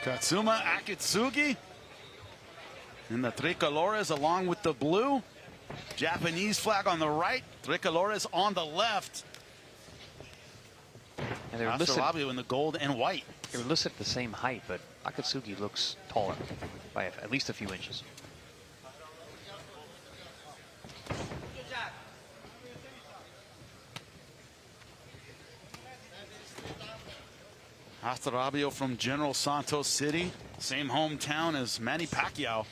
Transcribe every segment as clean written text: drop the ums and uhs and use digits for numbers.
Katsuma Akitsugi in the tricolores along with the blue. Japanese flag on the right, tricolores on the left. And they're listed, Astrolabio in the gold and white. they were listed at the same height, but Akatsugi looks taller by at least a few inches. Astrolabio from General Santos City, same hometown as Manny Pacquiao,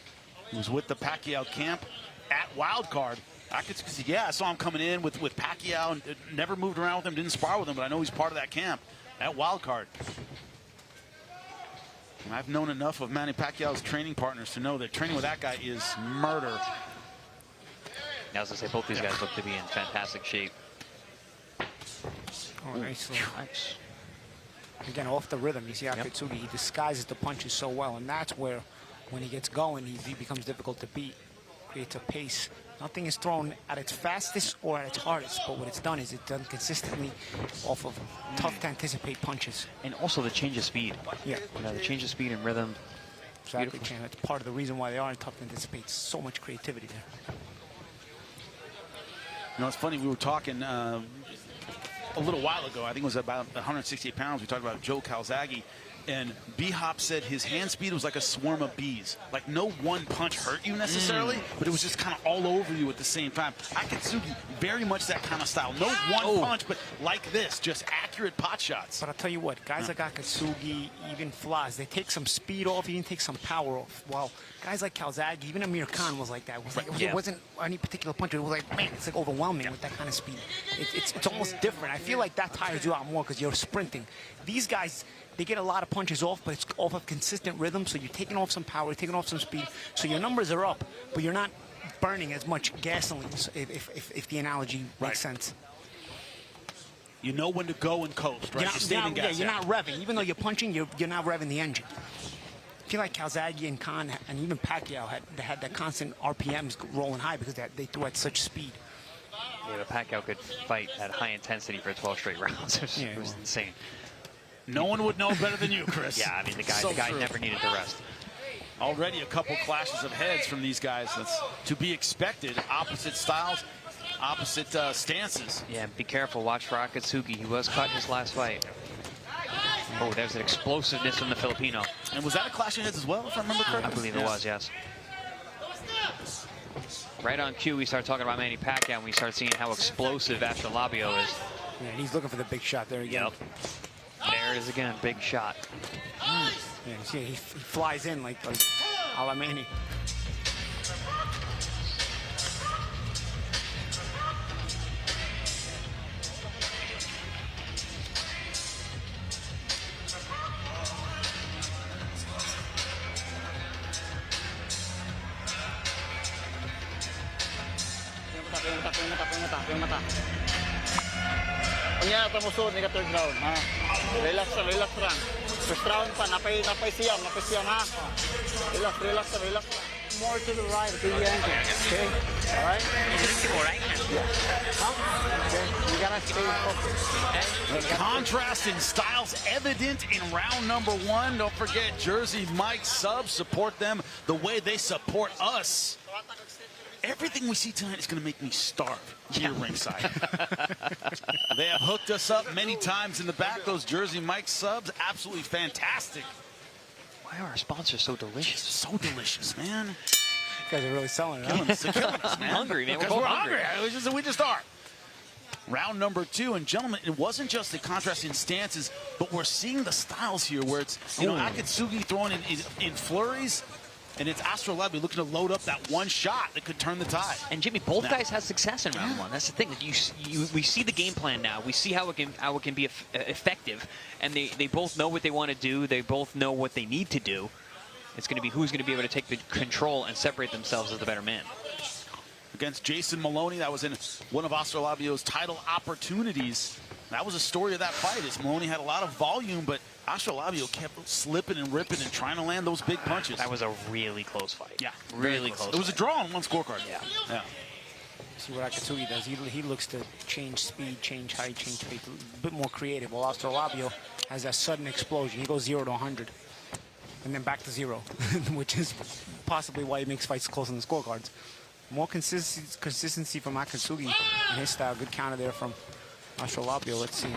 who's with the Pacquiao camp at Wildcard. Akatsugi, yeah, I saw him coming in with Pacquiao, and never moved around with him, didn't spar with him, but I know he's part of that camp at Wildcard. And I've known enough of Manny Pacquiao's training partners to know that training with that guy is murder. Now, as I say, both these guys look to be in fantastic shape. Oh, nice. Nice. Again, off the rhythm, you see Akatsugi, he disguises the punches so well, and that's where, when he gets going, he becomes difficult to beat. Creates a pace. Nothing is thrown at its fastest or at its hardest, but what it's done is it's done consistently off of tough to anticipate punches. And also the change of speed. Yeah. You know, the change of speed and rhythm. Exactly, Chan. That's part of the reason why they are tough to anticipate. So much creativity there. You know, it's funny, we were talking a little while ago, I think it was about 168 pounds, we talked about Joe Calzaghe, and B-Hop said his hand speed was like a swarm of bees. Like, no one punch hurt you necessarily, but it was just kind of all over you at the same time. Akatsugi, very much that kind of style. No one punch, but like this, just accurate pot shots. But I'll tell you what, guys like Akatsugi, even Flaws, they take some speed off, even take some power off. While guys like Calzaghe, even Amir Khan was like that. It wasn't any particular punch. It was like, man, it's like overwhelming with that kind of speed. It's almost different. I feel like that tires you out more because you're sprinting. These guys, they get a lot of punches off, but it's off of consistent rhythm, so you're taking off some power, taking off some speed, so your numbers are up, but you're not burning as much gasoline, if the analogy makes sense. You know when to go and coast, right? You're not revving. Even though you're punching, you're not revving the engine. I feel like Calzaghe and Khan and even Pacquiao had that constant RPMs rolling high because they threw at such speed. Yeah, but Pacquiao could fight at high intensity for 12 straight rounds. It was insane. No one would know better than you, Chris. Yeah, I mean, the guy never needed to rest. Already a couple clashes of heads from these guys. That's to be expected. Opposite styles, opposite stances. Yeah, be careful. Watch for Akatsugi. He was cut his last fight. Oh, there's an explosiveness from the Filipino. And was that a clash of heads as well, if I remember correctly? I believe it was, yes. Right on cue, we start talking about Manny Pacquiao, and we start seeing how explosive Astrolabio is. Yeah, he's looking for the big shot there again. Yep. There it is again, big shot. Yeah, see, he flies in like a la Manny. Kunya pamusod ni ka third round, ha? Relax lang. First round pa, napay siyam, ha? Relax. More to the right, to the engine, okay? All right? Yeah. Okay, you gotta stay focused. The contrast in styles evident in round number one. Don't forget, Jersey Mike subs, support them the way they support us. Everything we see tonight is going to make me starve here ringside. They have hooked us up many times in the back. Those Jersey Mike subs, absolutely fantastic. Why are our sponsors so delicious? So delicious, man. You guys are really selling it. Killing us, man. I'm hungry, man. Because we're hungry. We just are. Round number two, and gentlemen, it wasn't just the contrast in stances, but we're seeing the styles here where it's, you know, Akatsugi throwing in flurries, and it's Astrolabio looking to load up that one shot that could turn the tide. And Jimmy, both guys had success in round one. That's the thing. We see the game plan now. We see how it can be effective, and they both know what they want to do. They both know what they need to do. It's going to be who's going to be able to take the control and separate themselves as the better man. Against Jason Maloney, that was in one of Astrolabio's title opportunities. That was a story of that fight, as Maloney had a lot of volume, but Astrolabio kept slipping and ripping and trying to land those big punches. That was a really close fight. Yeah, really close. It was a draw on one scorecard. Yeah. See what Akatsugi does. He looks to change speed, change height, change speed, a bit more creative. While Astrolabio has that sudden explosion. He goes 0 to 100. and then back to 0, which is possibly why he makes fights close on the scorecards. More consistency from Akatsugi in his style. Good counter there from Astrolabio. Let's see.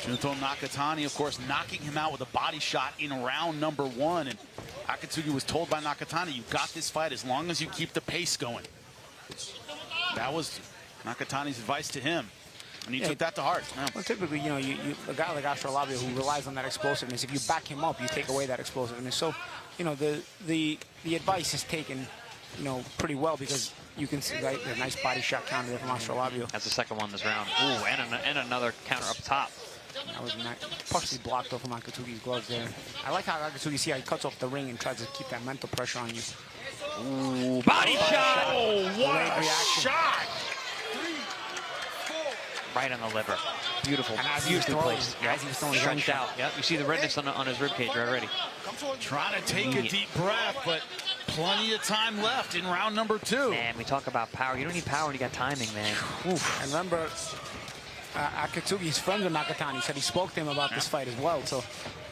Junto Nakatani, of course, knocking him out with a body shot in round number 1. And Akatsugi was told by Nakatani, you got this fight as long as you keep the pace going. That was Nakatani's advice to him. And he took that to heart. Yeah. Well, typically, you know, a guy like Astrolabio who relies on that explosiveness, if you back him up, you take away that explosiveness. So, you know, the advice is taken, you know, pretty well because you can see a nice body shot counter there from Astrolabio. That's the second one this round. Ooh, and another counter up top. That was partially blocked off from Akatsugi's gloves there. I like how Akatsugi, see how he cuts off the ring and tries to keep that mental pressure on you. Ooh, body shot! Oh, what a shot! Right on the liver. Beautiful. And as he was throwing, Stretched out. Yep, you see the redness on his ribcage already. Trying to take a deep breath, but plenty of time left in round number 2. Man, we talk about power. You don't need power when you got timing, man. Oof. And remember, Akatsugi's friend with Nakatani said he spoke to him about this fight as well. So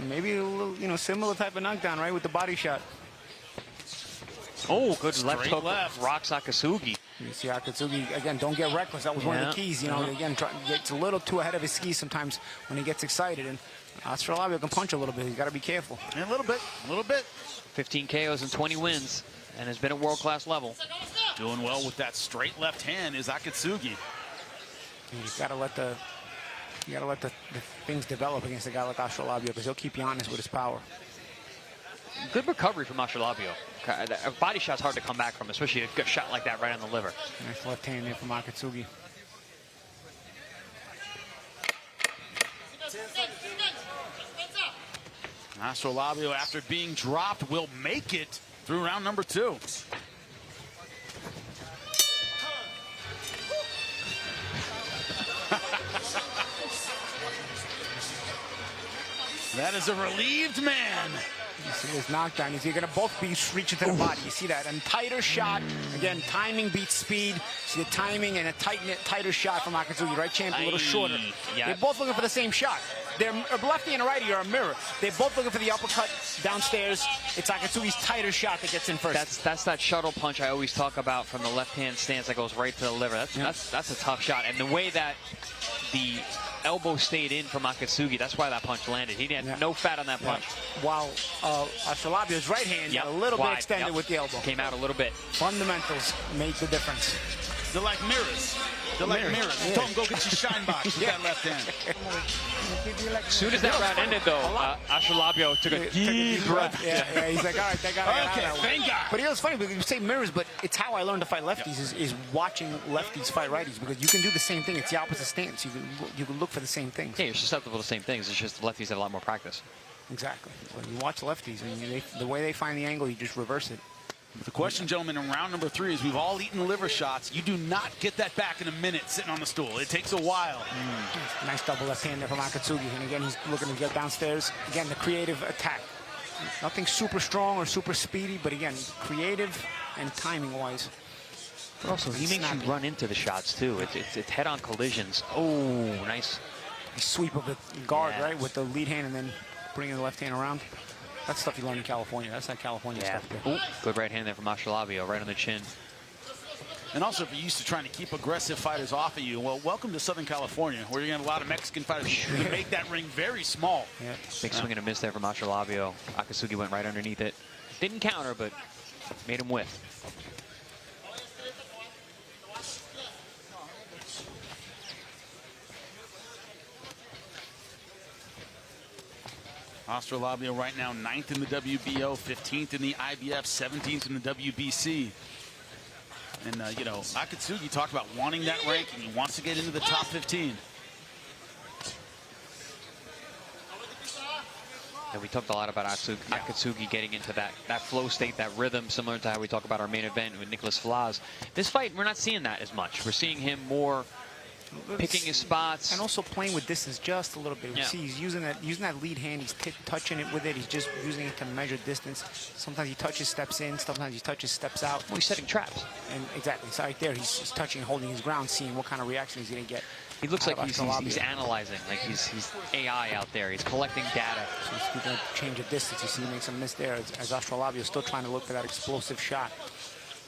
maybe a little, you know, similar type of knockdown, right, with the body shot. Oh, good left hook. left. Rocks Akatsugi. You see Akatsugi, again, don't get reckless. That was one of the keys, you know. Again, gets a little too ahead of his skis sometimes when he gets excited. And Astrolabio can punch a little bit. He's got to be careful. And a little bit. 15 KOs and 20 wins, and has been at world-class level. Doing well with that straight left hand is Akatsugi. You've got to let the things develop against a guy like Astrolabio because he'll keep you honest with his power. Good recovery from Astrolabio. A body shot's hard to come back from, especially a good shot like that right on the liver. Nice left hand there from Akatsugi. Astrolabio, after being dropped, will make it through round number 2. That is a relieved man. You see his knockdown. You're going to both be reaching to the body. You see that? And tighter shot. Again, timing beats speed. See the timing and a tighter shot from Akatsugi. Right, champ? A little shorter. Yeah. They're both looking for the same shot. They're a lefty and a righty are a mirror. They're both looking for the uppercut downstairs. It's Akatsugi's tighter shot that gets in first. That's that shuttle punch I always talk about from the left-hand stance that goes right to the liver. That's a tough shot. And the way that the elbow stayed in from Akatsugi, that's why that punch landed. He had no fat on that punch. While Astrolabio's right hand a little bit extended with the elbow. Came out a little bit. Fundamentals made the difference. They're like mirrors. They're like mirrors. Yeah. Tell him, go get your shine box with that left hand. As soon as that round ended, though, Astrolabio took a deep breath. Yeah, he's like, all right, that got Okay, thank God. But it was funny because you say mirrors, but it's how I learned to fight lefties is watching lefties fight righties because you can do the same thing. It's the opposite stance. You can look for the same things. Yeah, you're susceptible to the same things. It's just the lefties have a lot more practice. Exactly. When you watch lefties, and the way they find the angle, you just reverse it. The question, gentlemen, in round number 3 is we've all eaten liver shots. You do not get that back in a minute sitting on the stool. It takes a while. Nice double left hand there from Akatsugi. And again, he's looking to get downstairs. Again, the creative attack. Nothing super strong or super speedy, but again, creative and timing-wise. But also, he makes you run into the shots, too. It's head-on collisions. Oh, nice. Sweep of the guard, right, with the lead hand and then bringing the left hand around. That's stuff you learn in California. That's not California stuff there. Ooh, good right hand there from Astrolabio, right on the chin. And also, if you're used to trying to keep aggressive fighters off of you, well, welcome to Southern California, where you're going to have a lot of Mexican fighters who can make that ring very small. Yeah. Big swing and a miss there from Astrolabio. Akatsugi went right underneath it. Didn't counter, but made him whiff. Astrolabio right now 9th in the WBO, 15th in the IBF, 17th in the WBC. And, you know, Akatsugi talked about wanting that ranking. He wants to get into the top 15. And we talked a lot about Akatsugi getting into that flow state, that rhythm, similar to how we talk about our main event with Nicholas Flaz. This fight, we're not seeing that as much. We're seeing him more picking his spots. And also playing with distance just a little bit. You see he's using that lead hand, he's touching it with it, he's just using it to measure distance. Sometimes he touches, steps in, sometimes he touches, steps out. Well, he's setting traps. And exactly, so right there, he's touching, holding his ground, seeing what kind of reaction he's going to get. He looks like he's analyzing, like he's AI out there. He's collecting data. So he's going to change the distance. You see he makes a miss there as Astrolabio is still trying to look for that explosive shot.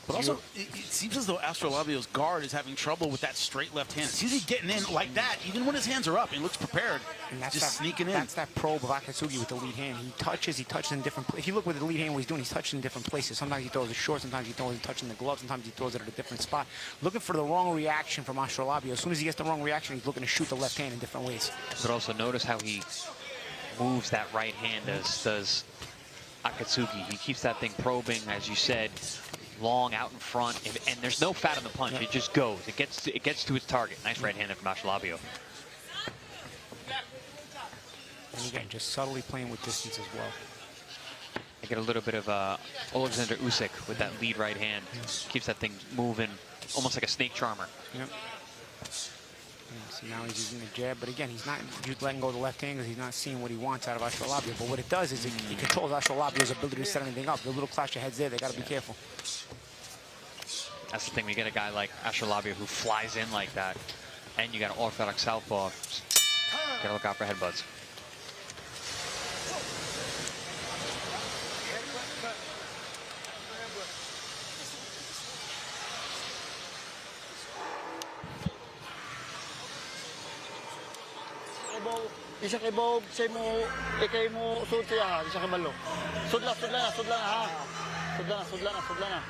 But also, it seems as though Astrolabio's guard is having trouble with that straight left hand. It's usually getting in like that, even when his hands are up. He looks prepared, and that's just sneaking in. That's that probe of Akatsugi with the lead hand. He touches in different places. If you look with the lead hand, what he's doing, he's touching in different places. Sometimes he throws it short, sometimes he throws it touching the glove, sometimes he throws it at a different spot. Looking for the wrong reaction from Astrolabio. As soon as he gets the wrong reaction, he's looking to shoot the left hand in different ways. But also notice how he moves that right hand as does Akatsugi. He keeps that thing probing, as you said, long out in front, and there's no fat on the punch. It just goes. It gets to its target. Nice right hand there from Astrolabio. And again, just subtly playing with distance as well. I get a little bit of Alexander Usyk with that lead right hand. Keeps that thing moving, almost like a snake charmer. Yep. So now he's using the jab, but again, he's not just letting go of the left hand because he's not seeing what he wants out of Astrolabio. But what it does is it controls Astrolabio's ability to set anything up. The little clash of heads there, they got to be careful. That's the thing. We get a guy like Astrolabio who flies in like that, and you got an orthodox southpaw. Got to look out for headbutts. Isa kay Bob, say mo, ikay mo sud siya, isa kay balo. Sudla na ha. Sudla na.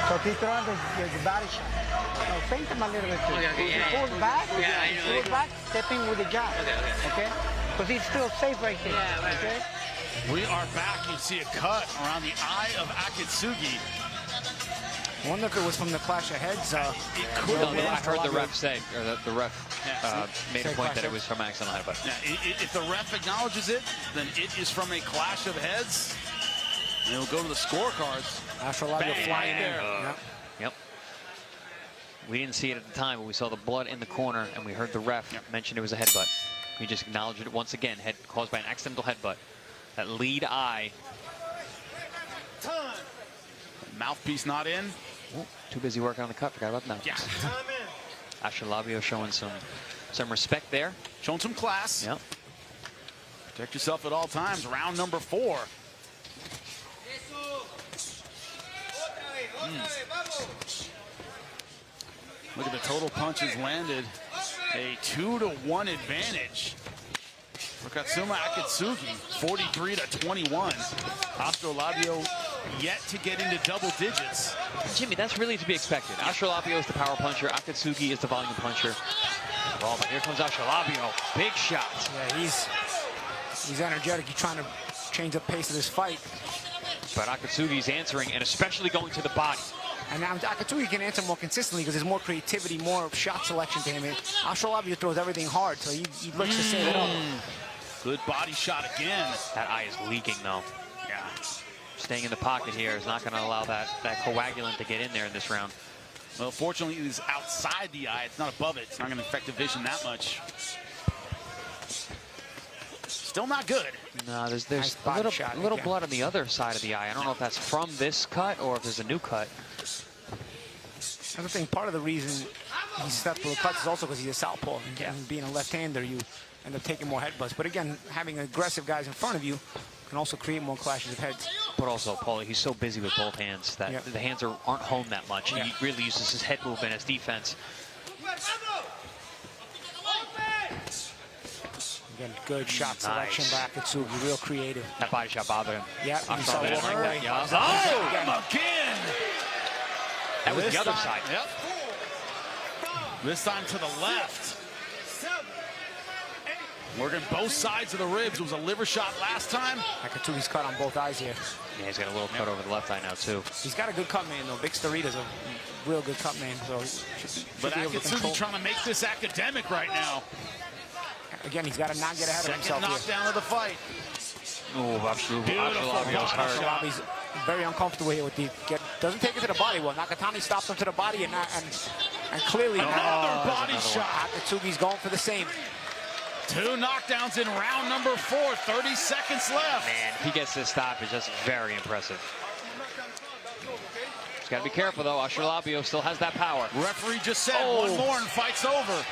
So Peter, the body shot. Now feint him a little bit. Okay, pull back, pull back, stepping with the jab. Okay? Because he's still safe right there. Okay? We are back. You see a cut around the eye of Akatsugi. I wonder if it was from the clash of heads. I heard the ref say, or the ref made a point that it was from accidental headbutt. Yeah, if the ref acknowledges it, then it is from a clash of heads. And it'll go to the scorecards. Astrolabio flying there. Yep. We didn't see it at the time, but we saw the blood in the corner, and we heard the ref mention it was a headbutt. We just acknowledged it once again, caused by an accidental headbutt. That lead eye. Mouthpiece not in. Ooh, too busy working on the cut. Forgot about the mouthpiece. Yeah. Astrolabio showing some respect there. Showing some class. Yep. Protect yourself at all times. Round number 4. Look at the total punches landed. A 2-to-1 advantage for Katsuma Akitsugi, 43-21. Astrolabio yet to get into double digits. Jimmy, that's really to be expected. Astrolabio is the power puncher. Akatsugi is the volume puncher. Oh, but here comes Astrolabio. Big shots. Yeah, he's energetic. He's trying to change the pace of this fight. But Akatsugi's answering, and especially going to the body. And now Akatsugi can answer more consistently because there's more creativity, more shot selection to him. And Astrolabio throws everything hard, so he looks to save it up. Good body shot again. That eye is leaking, though. Yeah. Staying in the pocket here is not going to allow that coagulant to get in there in this round. Well, fortunately, it is outside the eye. It's not above it. It's not going to affect the vision that much. Still not good. No, there's Nice a little blood on the other side of the eye. I don't know if that's from this cut or if there's a new cut. Another thing, part of the reason he's susceptible to cuts is also because he's a southpaw. And being a left-hander, you end up taking more headbutts. But again, having aggressive guys in front of you can also create more clashes of heads. But also, Paulie, he's so busy with both hands that the hands aren't home that much. He really uses his head movement as defense. Again, good shot selection by Akatsugi, real creative. That body shot bothered him. Yeah, I saw that. Oh, again. That was the other side. Yep. This time to the left. Working both sides of the ribs. It was a liver shot last time. Akatsugi's cut on both eyes here. Yeah, he's got a little cut over the left eye now, too. He's got a good cut man, though. Big Starita's a real good cut man. So but Akatsugi trying to make this academic right now. Again, he's got to not get ahead of himself. Second knockdown of the fight. Oh, Astrolabio's hurt. very uncomfortable here with the doesn't take it to the body. Well, Nakatani stops him to the body, and clearly another body shot. Akatsugi's going for the same. 2 knockdowns in round number 4. 30 seconds left. Man, if he gets this stoppage, that's very impressive. Just got to be careful, though. Astrolabio still has that power. Referee just said one more and fight's over.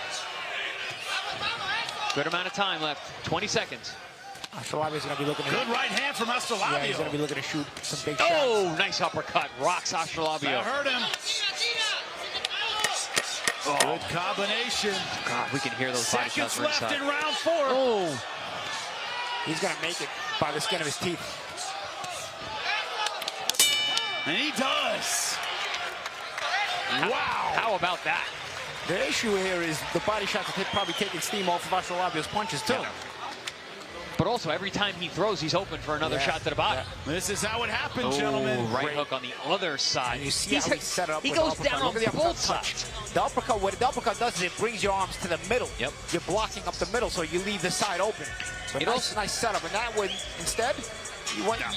Good amount of time left. 20 seconds. Astrolabio's going to be looking at Good right hand from Astrolabio. Yeah, he's going to be looking to shoot some big shots. Oh, nice uppercut. Rocks Astrolabio. That hurt him. Oh. Good combination. God, we can hear those body shots Seconds left inside. in round 4. Oh. He's going to make it by the skin of his teeth. And he does. Wow. How about that? The issue here is the body shots are probably taking steam off of Astrolabio's punches, too. Yeah. But also, every time he throws, he's open for another shot to the body. Yeah. This is how it happened, gentlemen. Right hook on the other side. And you see how he's set up. He with goes the down on Look at the both uppercut sides. The uppercut, what the uppercut does is it brings your arms to the middle. Yep. You're blocking up the middle, so you leave the side open. So nice setup. And that would, instead,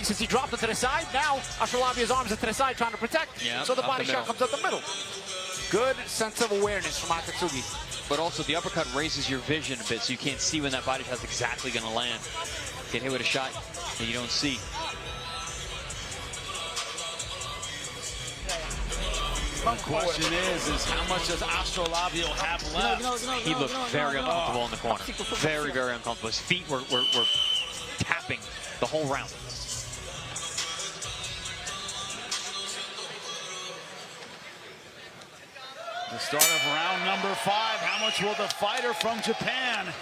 since he dropped it to the side, now Astrolabio's arms are to the side trying to protect. Yep, so the up body the shot comes up the middle. Good sense of awareness from Akatsugi. But also, the uppercut raises your vision a bit, so you can't see when that body shot's exactly going to land. Get hit with a shot that you don't see. The question is how much does Astrolabio have left? He looked very uncomfortable in the corner. Very, very uncomfortable. His feet were tapping the whole round. The start of round number 5. How much will the fighter from Japan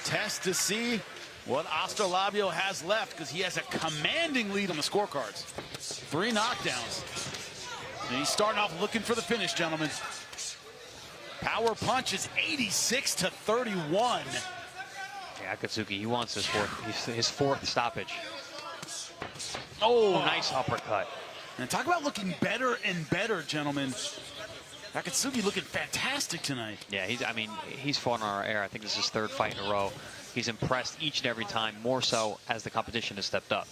test to see what Astrolabio has left? Because he has a commanding lead on the scorecards. 3 knockdowns. And he's starting off looking for the finish, gentlemen. Power punch is 86-31. Yeah, Akatsugi, he wants his fourth stoppage. Oh, nice uppercut. And talk about looking better and better, gentlemen. Akatsugi looking fantastic tonight. Yeah, he's fought on our air. I think this is his 3rd fight in a row. He's impressed each and every time, more so as the competition has stepped up.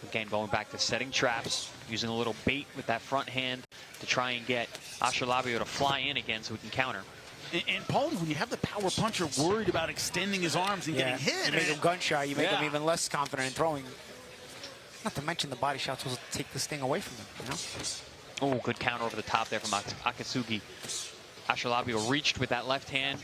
Again, going back to setting traps, using a little bait with that front hand to try and get Astrolabio to fly in again so we can counter. And Paulie, when you have the power puncher worried about extending his arms and getting hit. You make him gun shy, you make him even less confident in throwing. Not to mention the body shots will take this thing away from him, you know? Oh, good counter over the top there from Akatsugi. Astrolabio reached with that left hand.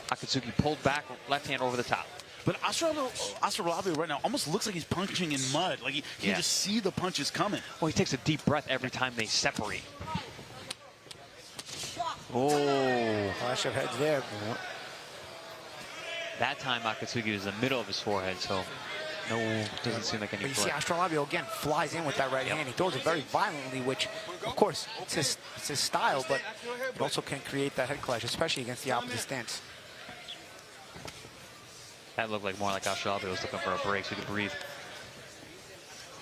Akatsugi pulled back, left hand over the top. But Astrolabio right now almost looks like he's punching in mud. Like he can just see the punches coming. Well, he takes a deep breath every time they separate. Oh. Clash of heads there. That time Akatsugi was in the middle of his forehead, so no, doesn't seem like any But you see threat. Astrolabio again flies in with that right hand. He throws it very violently, which, of course, it's his style, but it also can create that head clash, especially against the opposite stance. That looked like more like Astrolabio was looking for a break so he could breathe.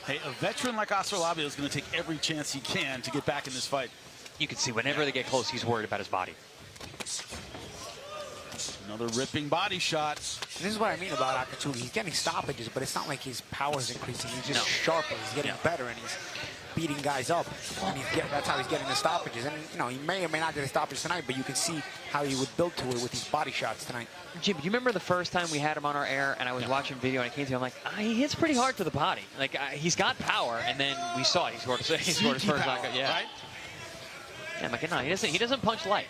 Hey, a veteran like Astrolabio is going to take every chance he can to get back in this fight. You can see whenever they get close, he's worried about his body. Another ripping body shot. And this is what I mean about Akatsugi. He's getting stoppages, but it's not like his power is increasing. He's just sharper. He's getting better, and he's beating guys up. And that's how he's getting the stoppages. And, you know, he may or may not get a stoppage tonight, but you can see how he would build to it with these body shots tonight. Jim, do you remember the first time we had him on our air, and I was watching video, and I came to him, I'm like, he hits pretty hard to the body. Like, he's got power, and then we saw it. He scored his first knockout. Yeah. Right? Yeah, I'm like, no, he doesn't punch light.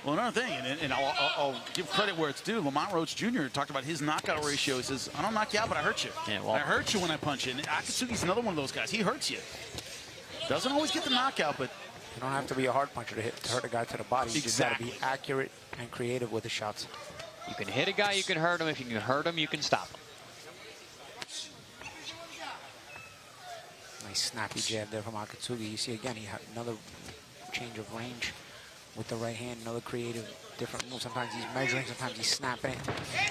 Well, another thing, and I'll give credit where it's due. Lamont Roach Jr. talked about his knockout ratio. He says, I don't knock you out, but I hurt you. Yeah, well, I hurt you when I punch you. And Akatsugi's another one of those guys. He hurts you. Doesn't always get the knockout, but... You don't have to be a hard puncher to hurt a guy to the body. You just got to be accurate and creative with the shots. You can hit a guy, you can hurt him. If you can hurt him, you can stop him. Nice snappy jab there from Akatsugi. You see, again, he had another change of range with the right hand, another creative, different move. Sometimes he's measuring, sometimes he's snapping.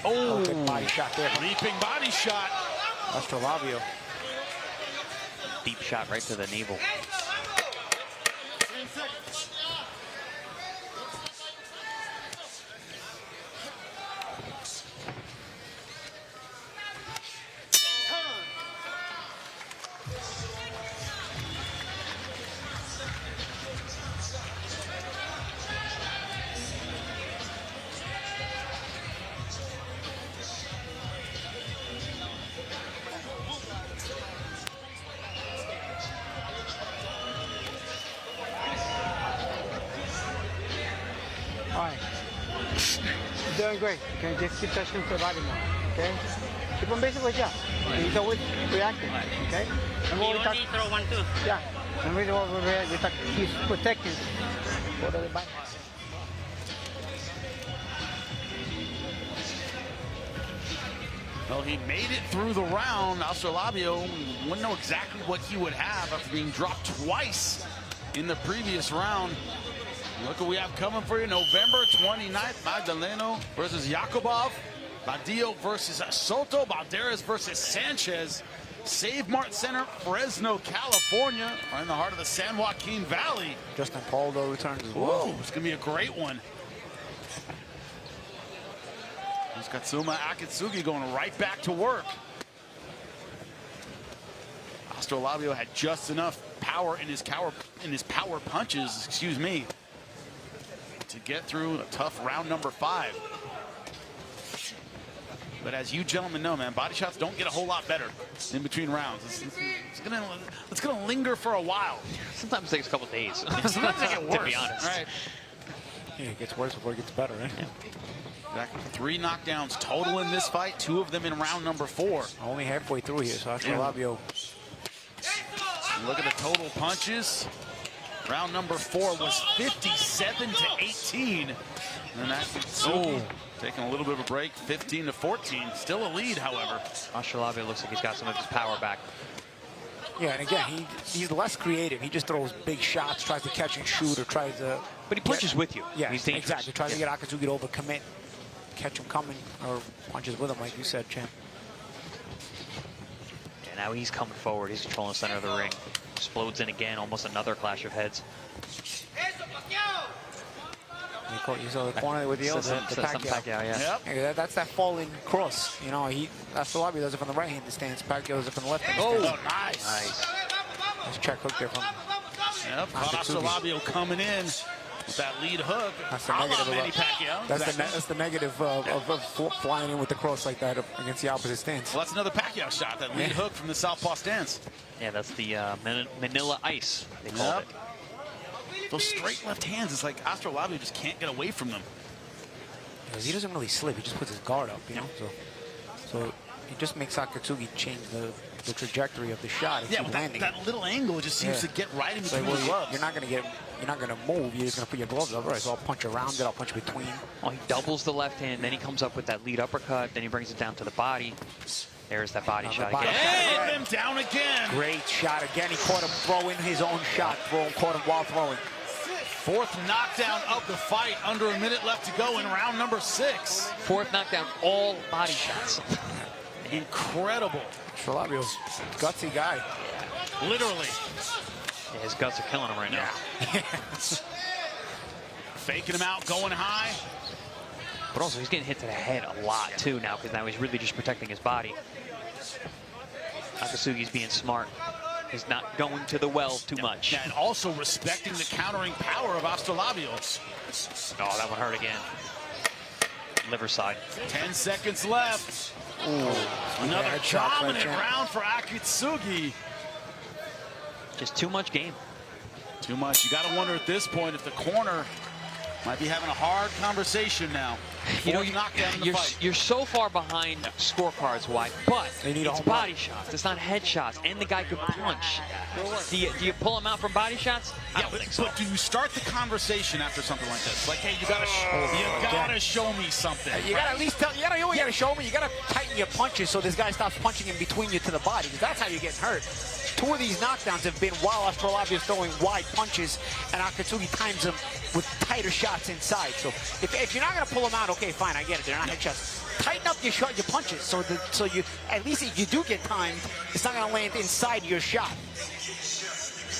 Oh, good body shot there. Leaping body shot. Astrolabio. Deep shot right to the navel. All right. You're doing great. Okay, just keep touching the body more. Okay. Keep on basically, yeah. He's always reacting. Okay. And He when we talk, only throw 1, 2. yeah. And we overreact. We talk. He's protecting. What are the body? Well, he made it through the round. Astrolabio wouldn't know exactly what he would have after being dropped twice in the previous round. Look what we have coming for you. November 29th, Magdaleno versus Yakubov. Badillo versus Soto. Balderas versus Sanchez. Save Mart Center, Fresno, California. Right in the heart of the San Joaquin Valley. Justin Paldo returns as well. Whoa, it's going to be a great one. There's Katsuma Akitsugi going right back to work. Astrolabio had just enough power in his power punches, excuse me, to get through a tough round number 5. But as you gentlemen know, man, body shots don't get a whole lot better in between rounds. It's gonna linger for a while. Sometimes it takes a couple days. Sometimes they get worse. To be honest. Right. Yeah, it gets worse before it gets better, right? Yeah. Exactly. 3 knockdowns total in this fight, 2 of them in round number 4. Only halfway through here, so Astrolabio. Look at the total punches. Round number 4 was 57 to 18. And Akitsugi taking a little bit of a break, 15 to 14. Still a lead, however. Astrolabio looks like he's got some of his power back. Yeah, and again, he's less creative. He just throws big shots, tries to catch and shoot, or tries to... But he punches with you. Yeah, He's dangerous. exactly. Tries to get Akatsugi to overcommit, catch him coming, or punches with him, like you said, champ. Yeah, now he's coming forward. He's controlling the center of the ring. Explodes in again, almost another clash of heads. You saw the corner with the Pacquiao, yeah. Yep. Yeah, that's that falling cross. You know, Astrolabio does it from the right-handed stance. Pacquiao does it from the left-handed Oh, stance. nice. Nice check hook there from Yep, caught Astrolabio coming in with that lead hook. That's the a la negative of Manny it. Pacquiao. That's the negative of flying in with the cross like that against the opposite stance. Well, that's another Pacquiao shot, that lead hook from the southpaw stance. Yeah, that's the Manila Ice, they called it. Those straight left hands, it's like Astrolabio just can't get away from them. Because he doesn't really slip, he just puts his guard up, you know? So he just makes Akatsugi change the trajectory of the shot. Yeah, with that little angle, it just seems to get right in between the gloves. You're not gonna move, you're just gonna put your gloves up. All right, so I'll punch around it, I'll punch between. Oh, he doubles the left hand, then he comes up with that lead uppercut, then he brings it down to the body. There's that body shot again. And him down again. Great shot again. He caught him throwing his own shot. Caught him while throwing. 4th knockdown of the fight. Under a minute left to go in round number 6. 4th knockdown, all body shots. Incredible. Astrolabio's gutsy guy. Literally. Yeah, his guts are killing him right now. Faking him out, going high. But also, he's getting hit to the head a lot, too, now, because now he's really just protecting his body. Akatsugi's being smart. He's not going to the well too much. Yeah, and also respecting the countering power of Astrolabio. Oh, that one hurt again. Liver side. 10 seconds left. Ooh, another dominant round for Akitsugi. Just too much game. Too much. You got to wonder at this point if the corner might be having a hard conversation now. You know, knockdown in the fight. You're so far behind scorecards-wise, but it's body shots. It's not headshots, and the guy could punch. Do you pull him out from body shots? I don't think so. But do you start the conversation after something like this? Like, hey, you gotta show me something. You gotta at least tell. You gotta show me. You gotta tighten your punches so this guy stops punching in between you to the body. Because that's how you're getting hurt. 2 of these knockdowns have been while Astrolabio is throwing wide punches, and Akatsugi times them with tighter shots inside. So if you're not gonna pull them out, okay, fine, I get it. They're not headshots. Tighten up your punches so you at least if you do get timed, it's not gonna land inside your shot.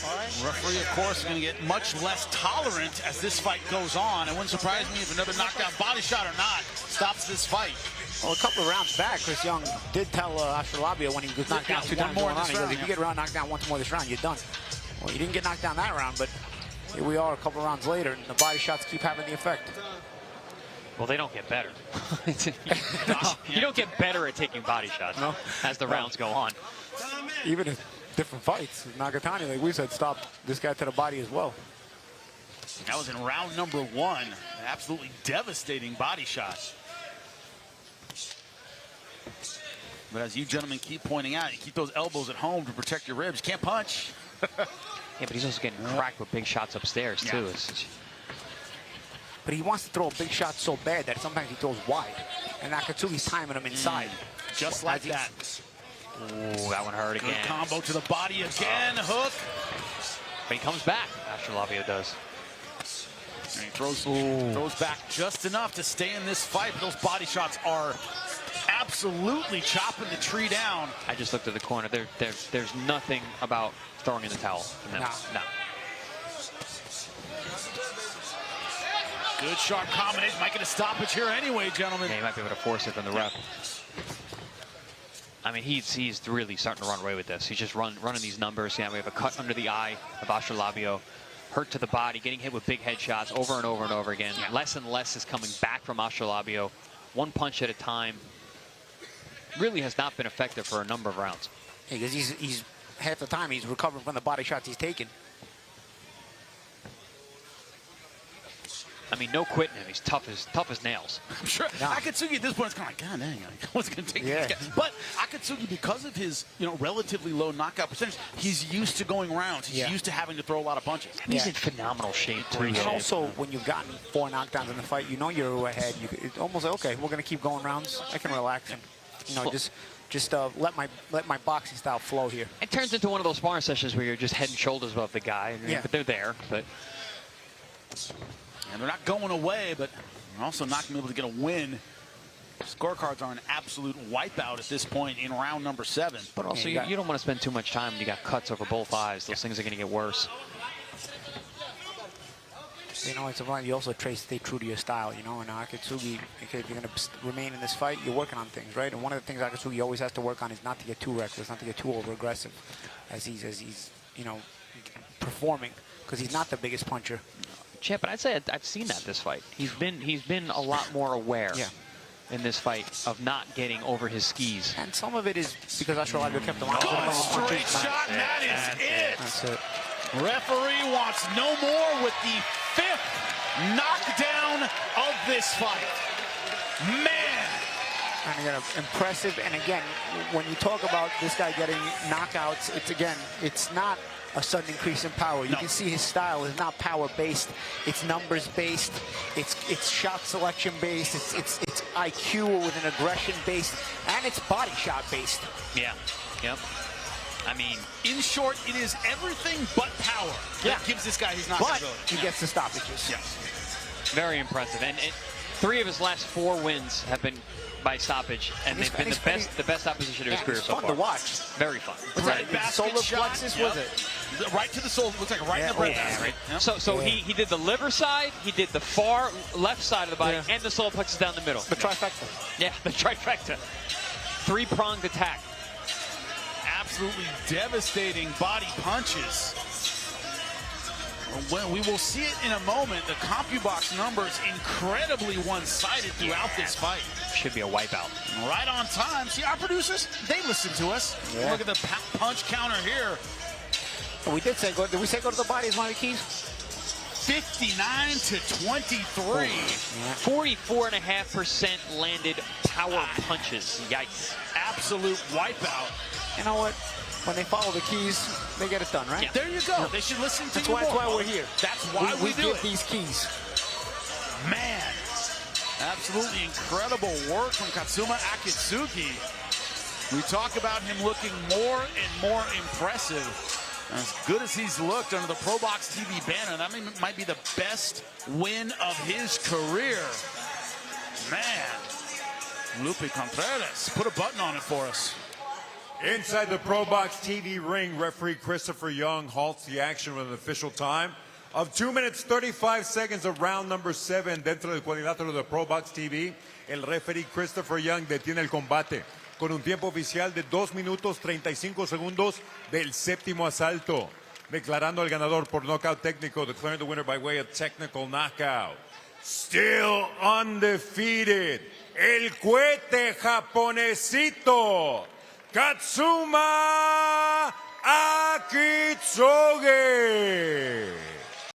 All right. Referee, of course, is going to get much less tolerant as this fight goes on. It wouldn't surprise me if another knockdown body shot or not stops this fight. Well, a couple of rounds back, Chris Young did tell Astrolabio when he was knocked down 2 times in a round, he goes, if you get knocked down once more this round, you're done. Well, he didn't get knocked down that round, but here we are a couple of rounds later, and the body shots keep having the effect. Well, they don't get better. You don't get better at taking body shots as the rounds go on. Even in different fights, Nagatani, like we said, stopped this guy to the body as well. That was in round number 1. An absolutely devastating body shot. But as you gentlemen keep pointing out, you keep those elbows at home to protect your ribs. Can't punch. Yeah, but he's also getting cracked with big shots upstairs, too. It's But he wants to throw a big shot so bad that sometimes he throws wide. And Akatsugi's timing him inside. Just like that. Ooh, that one hurt again. Good combo to the body again. Hook. But he comes back. Astrolabio does. And he throws back just enough to stay in this fight. But those body shots are absolutely chopping the tree down. I just looked at the corner. There's nothing about throwing in the towel. No. Good sharp combination. Might get a stoppage here anyway, gentlemen. Yeah, he might be able to force it from the ref. I mean, he's really starting to run away with this. He's just running these numbers. Yeah, we have a cut under the eye of Astrolabio. Hurt to the body, getting hit with big headshots over and over and over again. Yeah. Less and less is coming back from Astrolabio. One punch at a time. Really has not been effective for a number of rounds. Because he's half the time he's recovering from the body shots he's taking. I mean, no quitting him. He's tough as nails. I'm sure Akatsugi at this point is kind of like, God dang, what's going to take this guy? But Akatsugi, because of his relatively low knockout percentage, he's used to going rounds. He's used to having to throw a lot of punches. And he's in phenomenal shape too. And also, when you've gotten 4 knockdowns in the fight, you know you're ahead. It's almost like, okay, we're going to keep going rounds. I can relax and just let my boxing style flow here. It turns into one of those sparring sessions where you're just head and shoulders above the guy. But they're there. But and they're not going away, but they're also not going to be able to get a win. Scorecards are an absolute wipeout at this point in round number 7. But also, you don't want to spend too much time when you got cuts over both eyes. Those things are going to get worse. It's a you also stay true to your style, And Akatsugi, if you're going to remain in this fight, you're working on things, right? And one of the things Akatsugi always has to work on is not to get too reckless, not to get too over-aggressive as he's performing, because he's not the biggest puncher. Yeah, but I'd say I've seen that this fight. He's been a lot more aware in this fight of not getting over his skis. And some of it is because Astrolabio kept him on. Straight shot, and that is it. That's it. Referee wants no more with the 5th knockdown of this fight. Man. And again, impressive. And again, when you talk about this guy getting knockouts, it's not a sudden increase in power. You can see his style is not power-based. It's numbers-based. It's shot selection-based. It's IQ with an aggression-based. And it's body shot-based. Yeah. Yep. I mean, in short, it is everything but power that gives this guy his knockout ability. He gets the stoppages. Very impressive. And 3 of his last 4 wins have been by stoppage, and they've been the best opposition of his career so far. Fun to watch. Very fun. Solar plexus, was it? Right to the soul. Looks like right in the breast. Right. Yep. So he did the liver side, he did the far left side of the body, and the solar plexus down the middle. The trifecta. Yeah, the trifecta. 3-pronged attack. Absolutely devastating body punches. When we will see it in a moment, the CompuBox numbers incredibly one-sided throughout this fight. Should be a wipeout. Right on time. See, our producers, they listen to us. Yeah. Look at the punch counter here. We did say did we say go to the body as one of the keys? 59 to 23. 44.5% landed power punches. Yikes. Absolute wipeout. You know what? When they follow the keys, they get it done, right? Yeah. There you go. They should listen to you. That's why we're here. That's why we do give these keys. Man, absolutely incredible work from Katsuma Akitsugi. We talk about him looking more and more impressive. As good as he's looked under the ProBox TV banner, that might be the best win of his career. Man, Lupe Contreras, put a button on it for us. Inside the ProBox TV ring, referee Christopher Young halts the action with an official time of 2 minutes 35 seconds of round number 7. Dentro del cuadrilátero de ProBox TV, el referee Christopher Young detiene el combate con un tiempo oficial de 2 minutos 35 segundos del 7º asalto, declarando al ganador por nocaut técnico, declaring the winner by way of technical knockout. Still undefeated, el cohete japonesito, Katsuma Akitsugi.